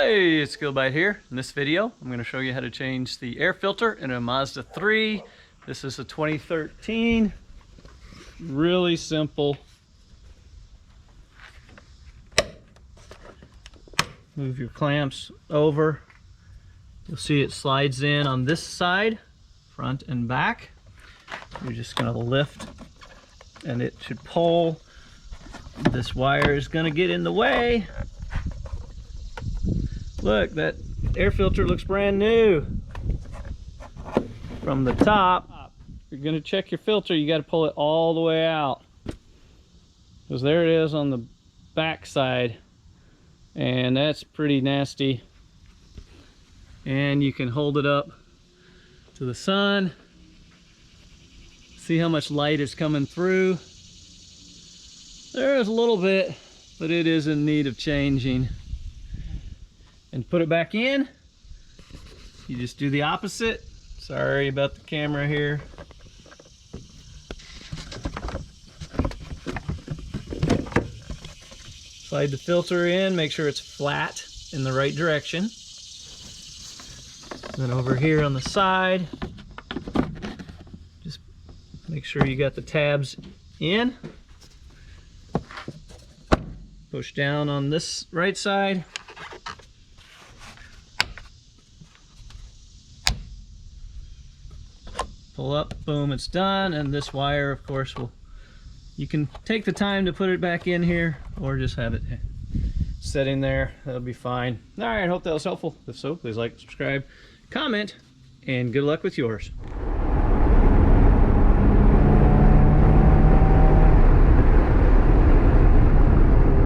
Hey, it's Gilbite here. In this video, I'm going to show you how to change the air filter in a Mazda 3. This is a 2013. Really simple. Move your clamps over. You'll see it slides in on this side, front and back. You're just going to lift and it should pull. This wire is going to get in the way. Look, that air filter looks brand new. From the top, if you're gonna check your filter, you gotta pull it all the way out. Because there it is on the back side. And that's pretty nasty. And you can hold it up to the sun. See how much light is coming through. There's a little bit, but it is in need of changing. And put it back in, you just do the opposite. Sorry about the camera here. Slide the filter in, make sure it's flat in the right direction. Then over here on the side, just make sure you got the tabs in. Push down on this right side. Pull up, boom, it's done. And this wire, of course, you can take the time to put it back in here or just have it sitting there. That'll be fine. All right, hope that was helpful. If so, please like, subscribe, comment, and good luck with yours.